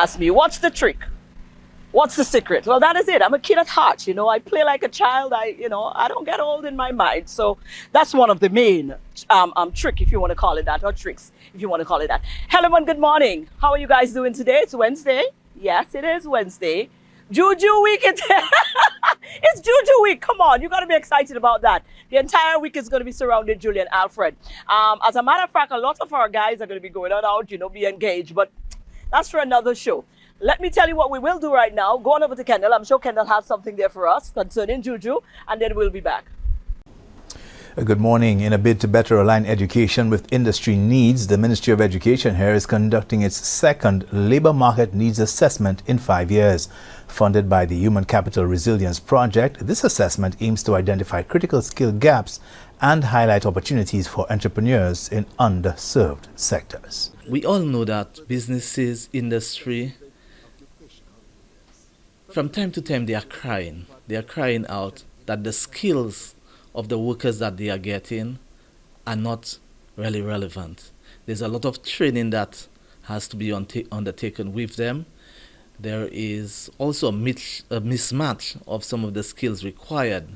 ask me, what's the trick? What's the secret? Well, that is it. I'm a kid at heart. I play like a child. I don't get old in my mind. So that's one of the main trick, if you want to call it that, or tricks, if you want to call it that. Hello, everyone. Good morning. How are you guys doing today? It's Wednesday. Yes, it is Wednesday. Juju week. It's Juju week. Come on, you got to be excited about that. The entire week is going to be surrounded Julian Alfred. As a matter of fact, a lot of our guys are going to be going on out, be engaged. But that's for another show. Let me tell you what we will do right now. Go on over to Kendall. I'm sure Kendall has something there for us concerning Juju, and then we'll be back. Good morning. In a bid to better align education with industry needs, the Ministry of Education here is conducting its second labor market needs assessment in 5 years. Funded by the Human Capital Resilience Project, this assessment aims to identify critical skill gaps and highlight opportunities for entrepreneurs in underserved sectors. We all know that businesses, industry, from time to time they are crying. They are crying out that the skills of the workers that they are getting are not really relevant. There's a lot of training that has to be undertaken with them. There is also a mismatch of some of the skills required.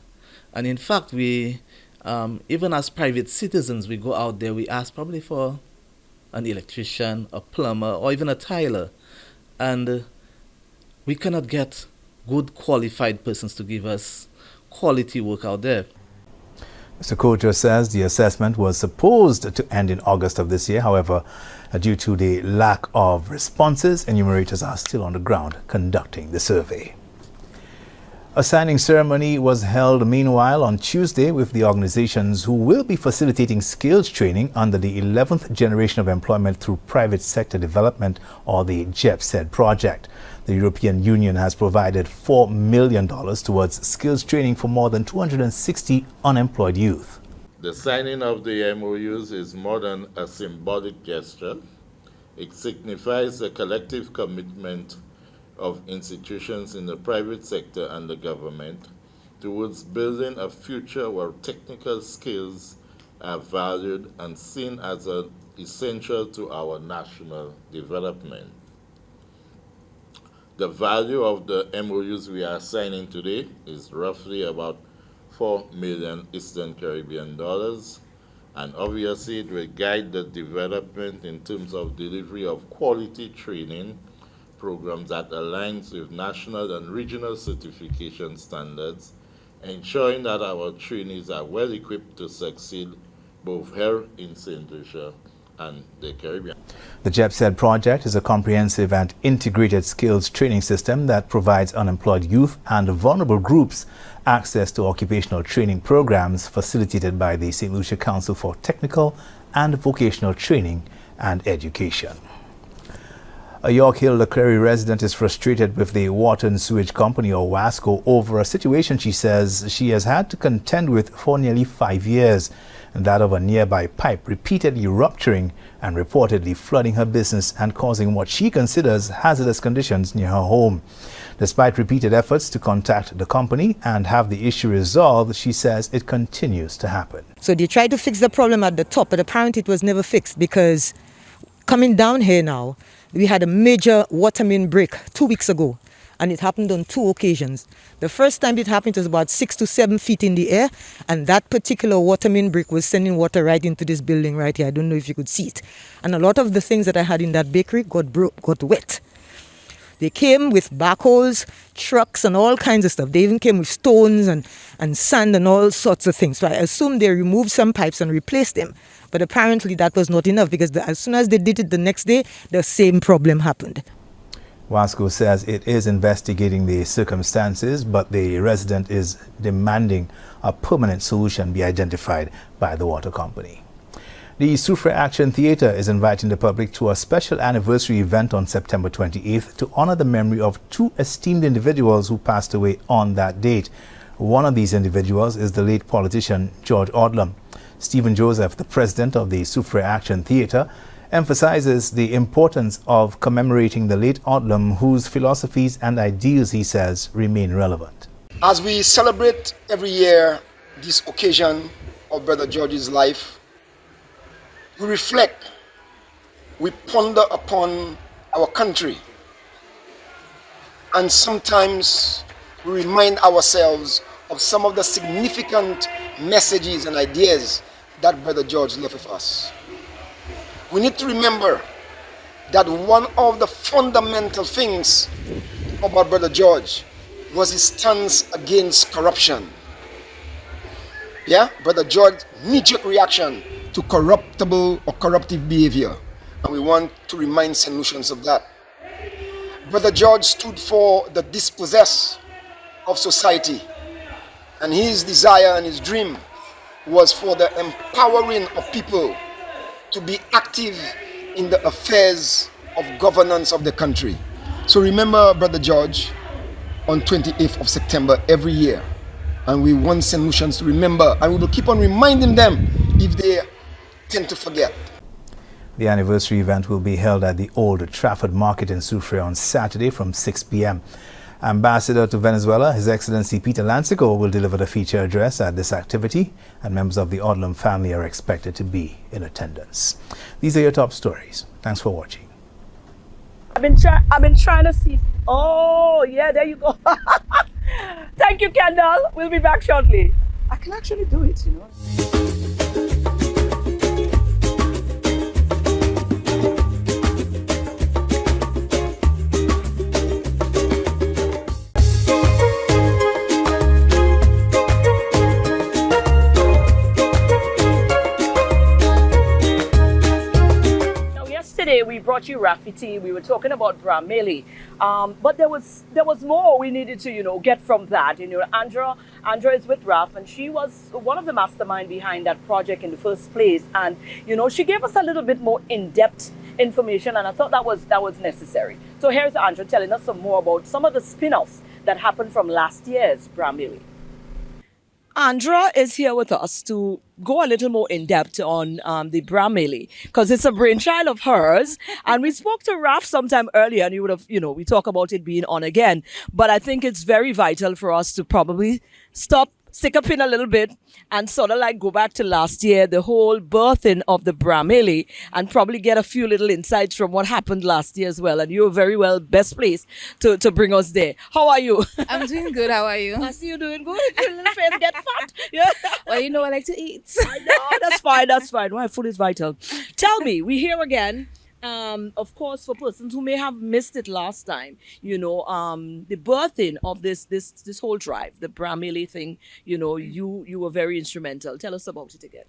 And in fact, we, even as private citizens, we go out there, we ask probably for an electrician, a plumber, or even a tiler. And we cannot get good qualified persons to give us quality work out there. Mr. Kojo says the assessment was supposed to end in August of this year. However, due to the lack of responses, enumerators are still on the ground conducting the survey. A signing ceremony was held meanwhile on Tuesday with the organizations who will be facilitating skills training under the 11th generation of employment through private sector development, or the JEPSED project. The European Union has provided $4 million towards skills training for more than 260 unemployed youth. The signing of the MOUs is more than a symbolic gesture. It signifies a collective commitment of institutions in the private sector and the government towards building a future where technical skills are valued and seen as essential to our national development. The value of the MOUs we are signing today is roughly about $4 million Eastern Caribbean dollars, and obviously it will guide the development in terms of delivery of quality training programs that aligns with national and regional certification standards, ensuring that our trainees are well equipped to succeed both here in St. Lucia and the Caribbean. The JEPSED project is a comprehensive and integrated skills training system that provides unemployed youth and vulnerable groups access to occupational training programs facilitated by the St. Lucia Council for Technical and Vocational Training and Education. A York Hill Leclerc resident is frustrated with the Water and Sewage Company, or WASCO, over a situation she says she has had to contend with for nearly 5 years, and that of a nearby pipe repeatedly rupturing and reportedly flooding her business and causing what she considers hazardous conditions near her home. Despite repeated efforts to contact the company and have the issue resolved, she says it continues to happen. So they tried to fix the problem at the top, but apparently it was never fixed, because coming down here now, we had a major water main break 2 weeks ago, and it happened on 2 occasions. The first time it happened was about 6 to 7 feet in the air, and that particular water main break was sending water right into this building right here. I don't know if you could see it. And a lot of the things that I had in that bakery got wet. They came with backhoes, trucks, and all kinds of stuff. They even came with stones and sand and all sorts of things. So I assume they removed some pipes and replaced them. But apparently that was not enough, because as soon as they did it the next day, the same problem happened. WASCO says it is investigating the circumstances, but the resident is demanding a permanent solution be identified by the water company. The Soufriere Action Theatre is inviting the public to a special anniversary event on September 28th to honor the memory of 2 esteemed individuals who passed away on that date. One of these individuals is the late politician George Odlum. Stephen Joseph, the president of the Soufriere Action Theatre, emphasizes the importance of commemorating the late Odlum, whose philosophies and ideals, he says, remain relevant. As we celebrate every year this occasion of Brother George's life, we reflect, we ponder upon our country, And sometimes we remind ourselves of some of the significant messages and ideas that Brother George left with us. We need to remember that one of the fundamental things about Brother George was his stance against corruption. Yeah, Brother George's knee-jerk reaction to corruptible or corruptive behavior. And we want to remind St. Lucians of that. Brother George stood for the dispossessed of society. And his desire and his dream was for the empowering of people to be active in the affairs of governance of the country. So remember Brother George on 28th of September every year. And we want St. Lucians to remember, and we will keep on reminding them if they tend to forget. The anniversary event will be held at the Old Trafford Market in Soufrière on Saturday from 6 p.m. Ambassador to Venezuela, His Excellency Peter Lancico, will deliver the feature address at this activity, and members of the Odlum family are expected to be in attendance. These are your top stories. Thanks for watching. I've been trying to see. Oh, yeah, there you go. Thank you, Kendall. We'll be back shortly. I can actually do it, you know. Yesterday we brought you Rafiti. We were talking about MELE, but there was more we needed to get from that. Andra is with Raf, and she was one of the mastermind behind that project in the first place. And she gave us a little bit more in-depth information, and I thought that was necessary. So here's Andra telling us some more about some of the spin-offs that happened from last year's MELE. Andra is here with us to go a little more in depth on the MELE, because it's a brainchild of hers. And we spoke to Raf sometime earlier, and you would have, we talk about it being on again. But I think it's very vital for us to probably stick a pin a little bit and sort of like go back to last year, the whole birthing of the MELE, and probably get a few little insights from what happened last year as well. And you're very well best placed to bring us there. How are you? I'm doing good. How are you? I see you doing good. Your little face get fat. Yeah. Well, I like to eat. I know. That's fine. Why food is vital. Tell me, we're here again. Of course, for persons who may have missed it last time, the birthing of this whole drive, the MELE thing, you were very instrumental. Tell us about it again.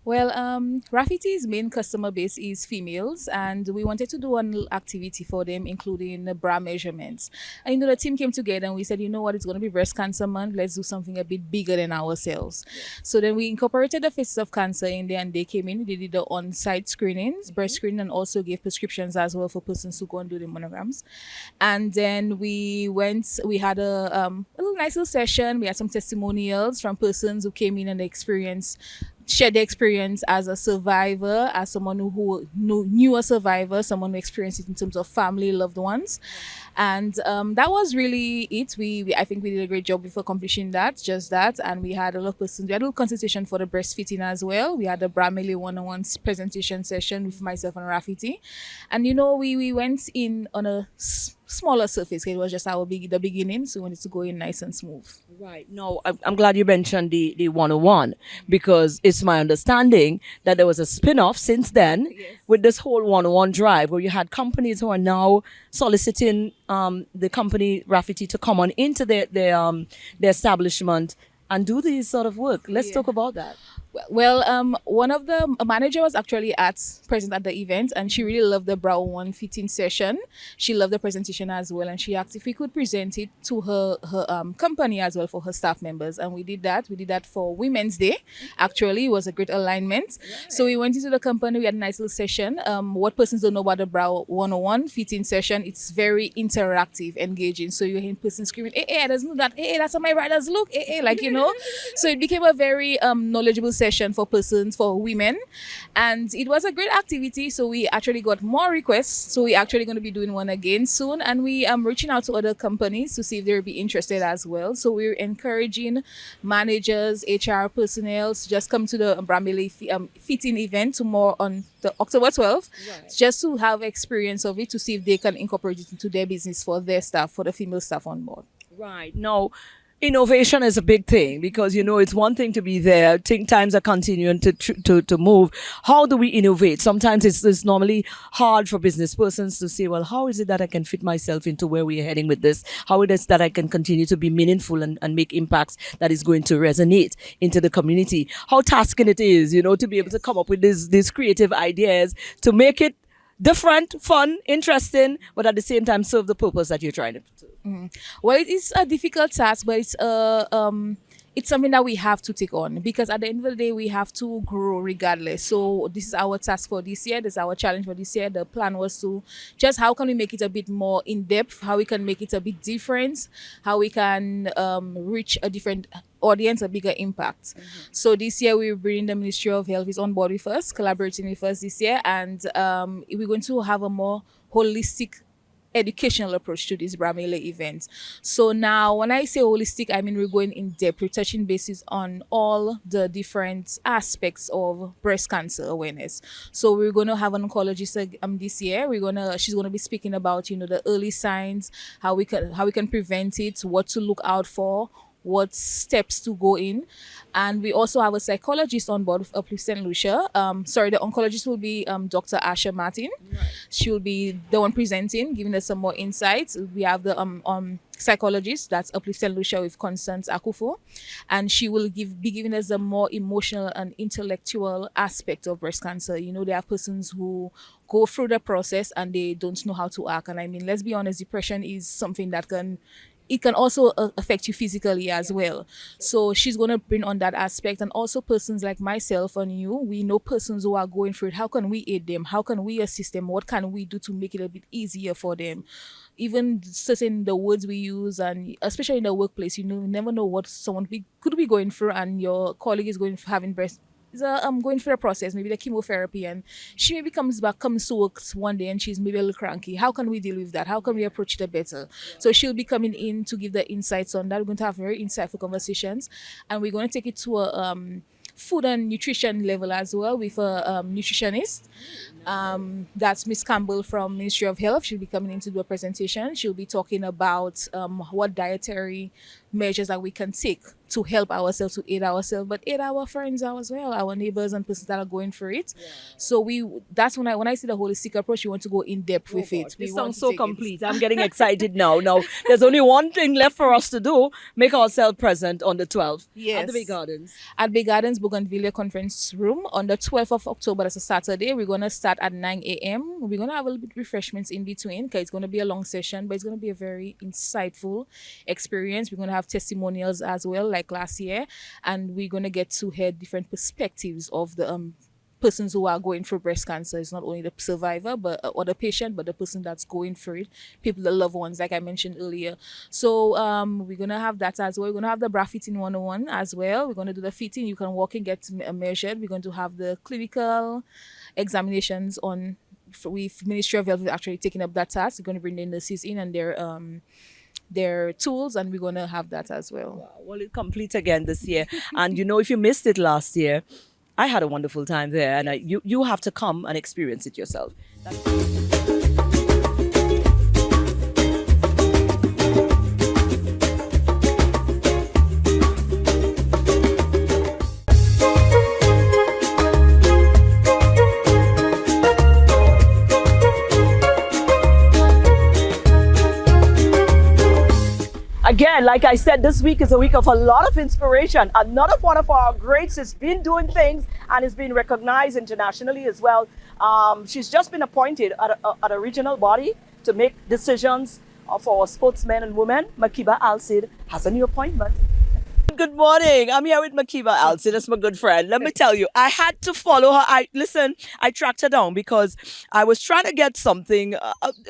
Well, Rafiti's main customer base is females, and we wanted to do an activity for them, including bra measurements. And the team came together and we said, it's going to be Breast Cancer Month. Let's do something a bit bigger than ourselves. Yeah. So then we incorporated the Faces of Cancer in there, and they came in. They did the on-site screenings, breast screening, and also gave prescriptions as well for persons who go and do the monograms. And then we had a little nice little session. We had some testimonials from persons who came in and shared their experience as a survivor, as someone who knew a survivor, someone who experienced it in terms of family, loved ones. And that was really it. I think we did a great job before accomplishing that, and we had a lot of persons. We had a little consultation for the breastfeeding as well. We had a MELE one-on-one presentation session with myself and Rafiti. And we went in on a smaller surface. It was just the beginning, so we wanted to go in nice and smooth. Right. No, I'm glad you mentioned the 101, because it's my understanding that there was a spin-off since then. Yes. With this whole 101 drive, where you had companies who are now soliciting the company Rafiti to come on into their establishment and do this sort of work. Let's talk about that. Well, one of the manager was actually present at the event, and she really loved the brow one fitting session. She loved the presentation as well, and she asked if we could present it to her company as well for her staff members, and we did that. We did that for Women's Day. Actually, it was a great alignment. Right. So we went into the company. We had a nice little session. What persons don't know about the brow 101 fitting session? It's very interactive, engaging. So you hear persons screaming, "Hey, I doesn't know that. Hey, that's how my riders look. Hey, So it became a very knowledgeable session. session for persons, for women, and it was a great activity. So we actually got more requests. So we're actually going to be doing one again soon, and we am reaching out to other companies to see if they'll be interested as well. So we're encouraging managers, HR personnel to just come to the MELE fitting event tomorrow on the October 12th, just to have experience of it, to see if they can incorporate it into their business for their staff, for the female staff on board. Right. No, innovation is a big thing, because it's one thing to be there. Think times are continuing to move. How do we innovate? Sometimes it's normally hard for business persons to say, well, how is it that I can fit myself into where we're heading with this? How it is that I can continue to be meaningful and make impacts that is going to resonate into the community? How tasking it is, to be able to come up with these creative ideas to make it different, fun, interesting, but at the same time serve the purpose that you're trying to do. Well, it is a difficult task, but it's something that we have to take on, because at the end of the day, we have to grow regardless. So this is our task for this year. This is our challenge for this year. The plan was to just how can we make it a bit more in depth, how we can make it a bit different, how we can reach a different audience, a bigger impact. So this year we bring the Ministry of Health is on board with us, collaborating with us this year, and we're going to have a more holistic educational approach to this MELE event. So now when I say holistic, I mean we're going in depth, we're touching bases on all the different aspects of breast cancer awareness. So we're going to have an oncologist this year. She's going to be speaking about the early signs, how we can prevent it, what to look out for, what steps to go in. And we also have a psychologist on board with Uplift St. Lucia. The oncologist will be Dr. Asha Martin. She will be the one presenting, giving us some more insights. We have the psychologist, that's Uplift St. Lucia, with Constance Akufo, and she will be giving us a more emotional and intellectual aspect of breast cancer. There are persons who go through the process and they don't know how to act. And I mean, let's be honest, depression is something that can also affect you physically as well. So she's going to bring on that aspect. And also persons like myself and you, we know persons who are going through it. How can we aid them? How can we assist them? What can we do to make it a bit easier for them? Even certain the words we use, and especially in the workplace, you never know what someone could be going through, and your colleague is having breast going through a process, maybe the chemotherapy, and she maybe comes to work one day and she's maybe a little cranky. How can we deal with that? How can we approach it better? So she'll be coming in to give the insights on that. We're going to have very insightful conversations, and we're going to take it to a food and nutrition level as well, with a nutritionist. That's Miss Campbell from Ministry of Health. She'll be coming in to do a presentation. She'll be talking about what dietary measures that we can take to help ourselves, to aid ourselves, but aid our friends as well, our neighbors and persons that are going through it. So that's when I see the holistic approach, we want to go in depth with it. It sounds so complete. I'm getting excited now. Now, there's only one thing left for us to do: make ourselves present on the 12th at the Bay Gardens. At Bay Gardens Bougainvillea Conference Room on the 12th of October. That's a Saturday. We're going to start at 9 a.m. We're going to have a little bit of refreshments in between, because it's going to be a long session, but it's going to be a very insightful experience. We're going to have testimonials as well, like last year, and we're going to get to hear different perspectives of the persons who are going through breast cancer. It's not only the survivor or the patient, but the person that's going through it, the loved ones, like I mentioned earlier. So we're going to have that as well. We're going to have the bra fitting 101 as well. We're going to do the fitting. You can walk and get measured. We're going to have the clinical examinations with Ministry of Health. We're actually taking up that task. We're going to bring the nurses in and their tools, and we're going to have that as well. Wow. Well, it's complete again this year. And if you missed it last year, I had a wonderful time there, and you have to come and experience it yourself. Again, like I said, this week is a week of a lot of inspiration. Another one of our greats has been doing things and is being recognized internationally as well. She's just been appointed at a regional body to make decisions for sportsmen and women. MAKEBA ALCIDE has a new appointment. Good morning. I'm here with MAKEBA ALCIDE. That's my good friend. Let me tell you, I had to follow her. I tracked her down because I was trying to get something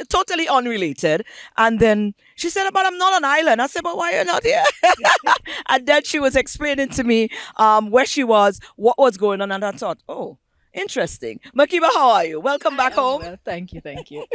totally unrelated. And then she said, but I'm not on island. I said, but why are you not here? And then she was explaining to me where she was, what was going on. And I thought, oh, interesting. MAKEBA, how are you? Welcome back home. Well, thank you, thank you.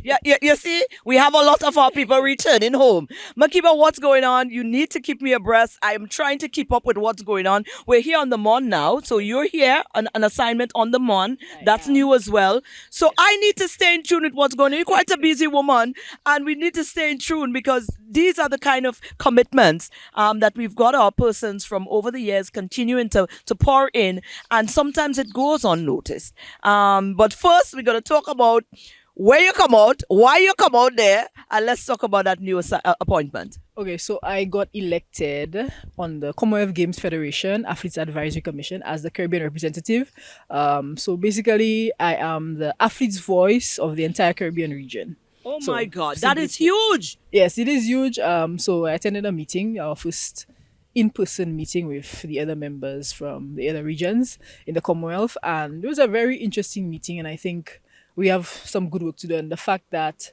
Yeah, you see, we have a lot of our people returning home. MAKEBA, what's going on? You need to keep me abreast. I am trying to keep up with what's going on. We're here on the Mon now, so you're here on an assignment on the Mon. That's new as well. So I need to stay in tune with what's going on. You're quite a busy woman, and we need to stay in tune because these are the kind of commitments that we've got our persons from over the years continuing to pour in, and sometimes it goes unnoticed. But first, we're going to talk about where you come out, why you come out there, and let's talk about that new appointment. Okay, so I got elected on the Commonwealth Games Federation Athletes Advisory Commission as the Caribbean representative. So basically, I am the athlete's voice of the entire Caribbean region. Oh my God, that is huge. Yes, it is huge. So I attended a meeting, our first in-person meeting with the other members from the other regions in the Commonwealth, and it was a very interesting meeting, and I think we have some good work to do. And the fact that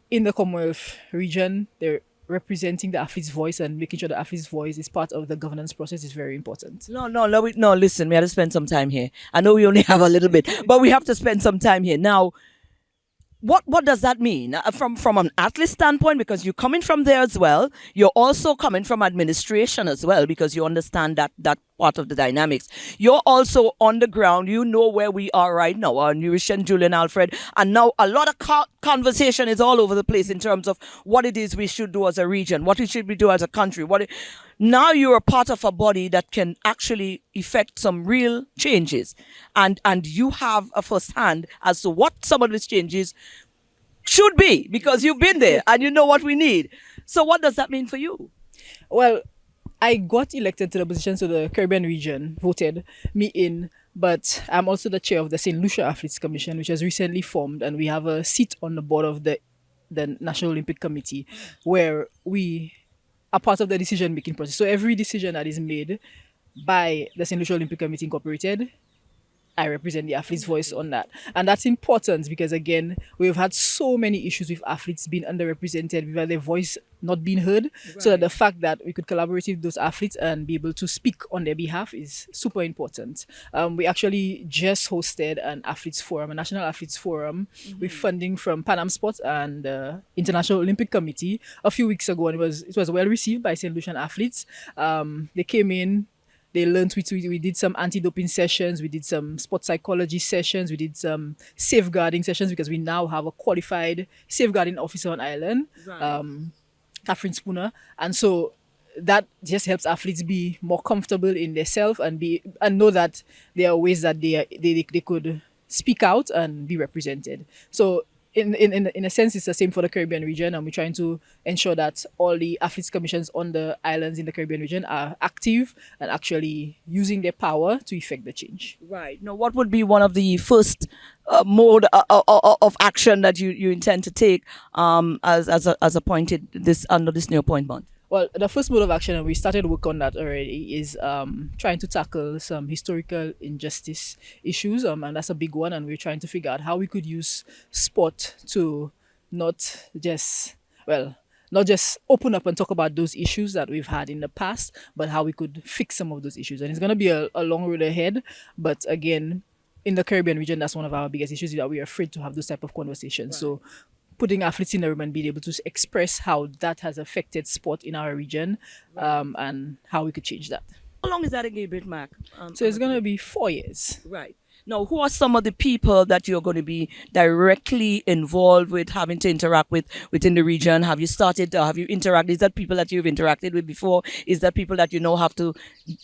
in the Commonwealth region, they're representing the athlete's voice and making sure the athlete's voice is part of the governance process is very important. No, listen, we have to spend some time here. I know we only have a little bit, but we have to spend some time here. Now, what does that mean from an athlete standpoint? Because you're coming from there as well. You're also coming from administration as well because you understand that part of the dynamics. You're also on the ground. You know where we are right now. Our nutrition, Julian Alfred, and now a lot of conversation is all over the place in terms of what it is we should do as a region, what we should do as a country. Now you're a part of a body that can actually effect some real changes, and you have a first hand as to what some of these changes should be because you've been there and you know what we need. So what does that mean for you? Well, I got elected to the position, so the Caribbean region voted me in, but I'm also the chair of the St. Lucia Athletes Commission, which has recently formed, and we have a seat on the board of the National Olympic Committee where we are part of the decision-making process. So every decision that is made by the St. Lucia Olympic Committee Incorporated, I represent the athlete's voice on that. And that's important because, again, we've had so many issues with athletes being underrepresented, with their voice not being heard. Right. So that the fact that we could collaborate with those athletes and be able to speak on their behalf is super important. We actually just hosted an athletes forum, a national athletes forum, with funding from Pan Am Sports and the International Olympic Committee a few weeks ago. And it was well received by St. Lucian athletes. They came in. They learned, we did some anti-doping sessions, we did some sports psychology sessions, we did some safeguarding sessions because we now have a qualified safeguarding officer on island, right. Catherine Spooner. And so that just helps athletes be more comfortable in themselves and know that there are ways that they could speak out and be represented. So in a sense, it's the same for the Caribbean region, and we're trying to ensure that all the athletes commissions on the islands in the Caribbean region are active and actually using their power to effect the change. Right. Now, what would be one of the first mode of action that you intend to take as appointed under this new appointment? Well, the first mode of action, and we started work on that already, is trying to tackle some historical injustice issues, and that's a big one. And we're trying to figure out how we could use sport to not just open up and talk about those issues that we've had in the past, but how we could fix some of those issues. And it's going to be a long road ahead. But again, in the Caribbean region, that's one of our biggest issues, that we're afraid to have those type of conversations. Right. So putting athletes in the room and being able to express how that has affected sport in our region, and how we could change that. How long is that engagement, Mac? So it's going to be 4 years. Right. Now, who are some of the people that you're going to be directly involved with, having to interact with within the region? Have you interacted? Is that people that you've interacted with before? Is that people that have to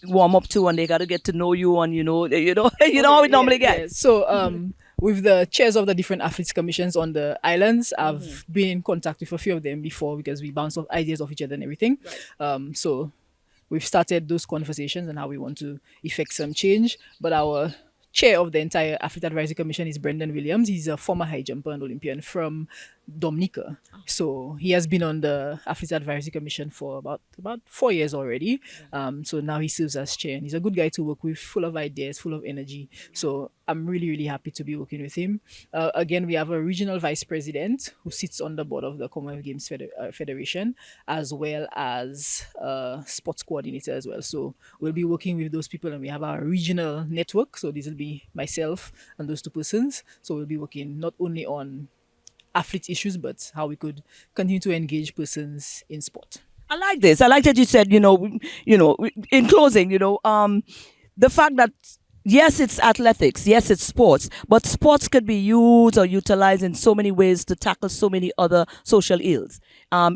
warm up to, and they got to get to know you, and you know how it normally gets? So, with the chairs of the different athletes commissions on the islands, I've been in contact with a few of them before because we bounce off ideas off each other and everything. Right. So we've started those conversations and how we want to effect some change. But our chair of the entire Athlete Advisory Commission is Brendan Williams. He's a former high jumper and Olympian from Dominica. So he has been on the Athletes Advisory Commission for about 4 years already. So now he serves as chair, and he's a good guy to work with, full of ideas, full of energy. So I'm really, really happy to be working with him. Again, we have a regional vice president who sits on the board of the Commonwealth Games Federation, as well as a sports coordinator as well. So we'll be working with those people, and we have our regional network. So this will be myself and those two persons. So we'll be working not only on athlete issues, but how we could continue to engage persons in sport. I like this. I like that you said, in closing, the fact that yes, it's athletics, yes, it's sports, but sports could be used or utilized in so many ways to tackle so many other social ills.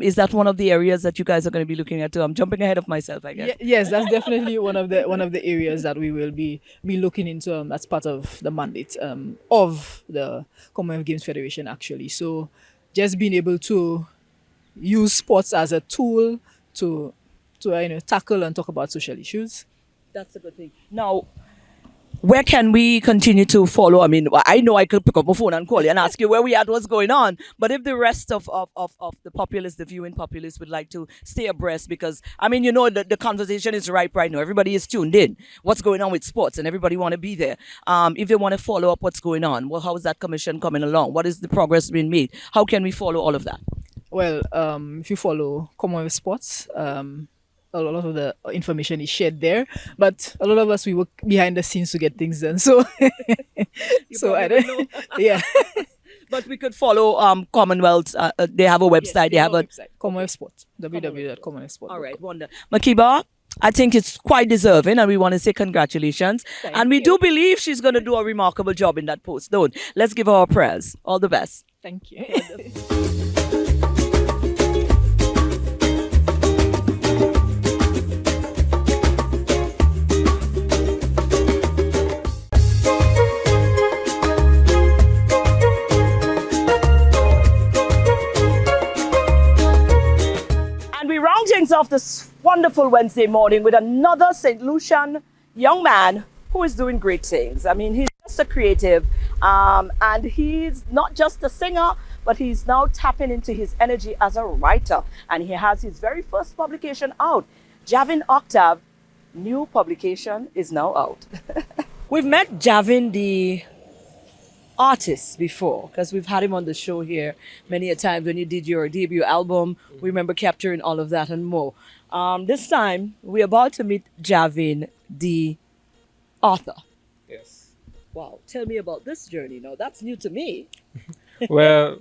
Is that one of the areas that you guys are going to be looking at too? I'm jumping ahead of myself, I guess. Yes, that's definitely one of the areas that we will be looking into as part of the mandate of the Commonwealth Games Federation, actually. So just being able to use sports as a tool to tackle and talk about social issues. That's a good thing. Now, where can we continue to follow? I mean, I know I could pick up my phone and call you and ask you where we at, what's going on. But if the rest of the populace, the viewing populace, would like to stay abreast, because, I mean, the conversation is ripe right now. Everybody is tuned in. What's going on with sports, and everybody want to be there. If they want to follow up what's going on, well, how is that commission coming along? What is the progress being made? How can we follow all of that? Well, if you follow Commonwealth Sports, a lot of the information is shared there, but a lot of us, we work behind the scenes to get things done. So, I don't know. Yeah. But we could follow Commonwealth. They have a website. Yes, they have a website, Commonwealth Sports, www.commonwealthsport.com. All right, wonder. MAKEBA, I think it's quite deserving, and we want to say congratulations. And we do believe she's going to do a remarkable job in that post. Don't. Let's give her our prayers. All the best. Thank you. Things off this wonderful Wednesday morning with another St. Lucian young man who is doing great things. I mean, he's just a creative, and he's not just a singer, but he's now tapping into his energy as a writer. And he has his very first publication out. JARVIN OCTAVE, new publication is now out. We've met JARVIN, the artist, before, because we've had him on the show here many a time when you did your debut album. We remember capturing all of that and more. This time we're about to meet JARVIN, the author. Yes. Wow, tell me about this journey now. That's new to me. Well,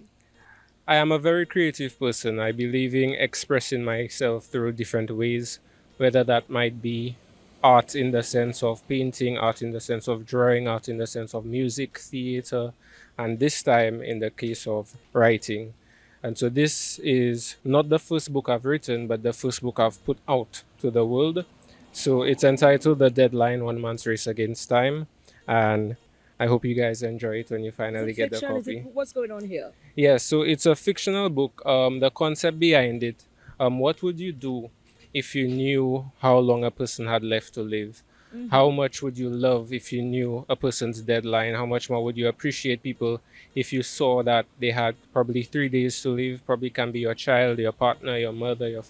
I am a very creative person. I believe in expressing myself through different ways, whether that might be art in the sense of painting, art in the sense of drawing, art in the sense of music, theater, and this time in the case of writing. And so this is not the first book I've written, but the first book I've put out to the world. So it's entitled The Deadline, One Man's Race Against Time. And I hope you guys enjoy it when you finally get the copy. What's going on here? Yeah, so it's a fictional book. The concept behind it, what would you do if you knew how long a person had left to live? Mm-hmm. How much would you love if you knew a person's deadline? How much more would you appreciate people if you saw that they had probably 3 days to live? Probably can be your child, your partner, your mother,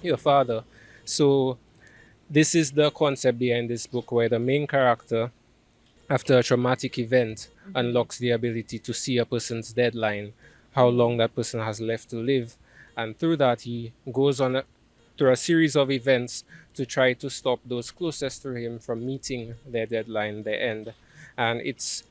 your father. So this is the concept behind this book, where the main character, after a traumatic event, unlocks the ability to see a person's deadline, how long that person has left to live. And through that, he goes on through a series of events to try to stop those closest to him from meeting their deadline, their end. And it's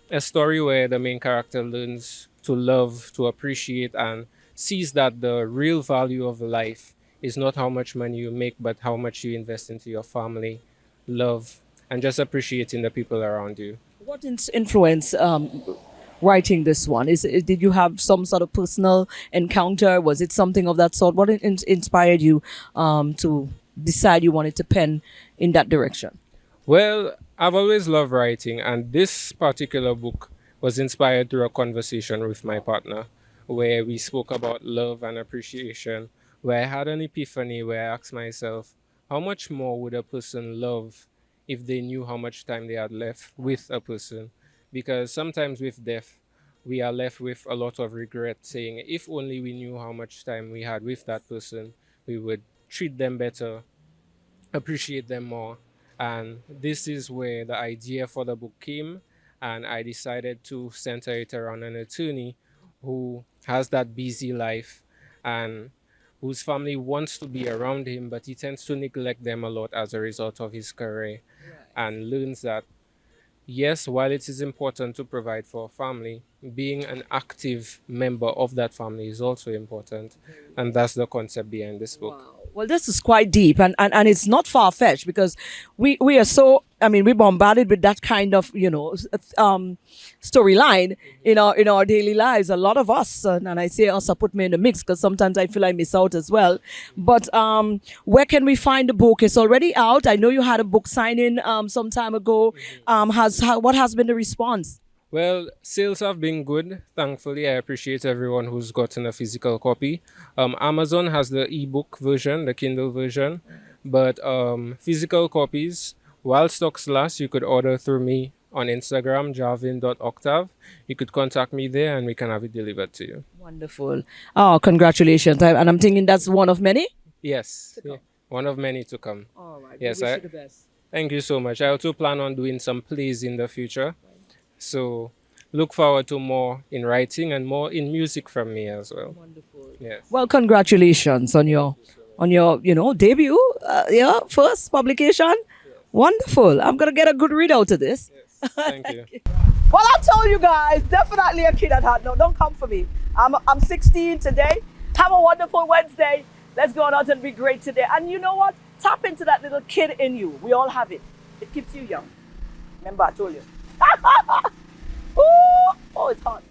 a story where the main character learns to love, to appreciate, and sees that the real value of life is not how much money you make, but how much you invest into your family, love, and just appreciating the people around you. What influence writing this one? Did you have some sort of personal encounter? Was it something of that sort? What inspired you to decide you wanted to pen in that direction? Well, I've always loved writing, and this particular book was inspired through a conversation with my partner, where we spoke about love and appreciation, where I had an epiphany where I asked myself, how much more would a person love if they knew how much time they had left with a person? Because sometimes with death, we are left with a lot of regret, saying, if only we knew how much time we had with that person, we would treat them better, appreciate them more. And this is where the idea for the book came. And I decided to center it around an attorney who has that busy life and whose family wants to be around him, but he tends to neglect them a lot as a result of his career, and learns that yes, while it is important to provide for a family, being an active member of that family is also important. And that's the concept behind this book. Well, this is quite deep, and it's not far-fetched, because we are so, I mean, we're bombarded with that kind of, storyline in our daily lives. A lot of us, and I say us, I put me in the mix because sometimes I feel I miss out as well. But where can we find the book? It's already out. I know you had a book signing some time ago. What has been the response? Well, sales have been good. Thankfully, I appreciate everyone who's gotten a physical copy. Amazon has the ebook version, the Kindle version, but physical copies, while stocks last, you could order through me on Instagram, jarvin.octave. You could contact me there and we can have it delivered to you. Wonderful. Oh, congratulations. And I'm thinking that's one of many? Yes, one of many to come. All right. Yes, We wish you the best. Thank you so much. I also plan on doing some plays in the future. So look forward to more in writing and more in music from me as well. Wonderful. Yes. Well, congratulations on your debut, first publication. Yes. Wonderful. I'm gonna get a good read out of this. Yes. Thank you. Well, I told you guys, definitely a kid at heart. No, don't come for me. I'm 16 today. Have a wonderful Wednesday. Let's go out and be great today. And you know what? Tap into that little kid in you. We all have it. It keeps you young. Remember, I told you. Oh, it's hot.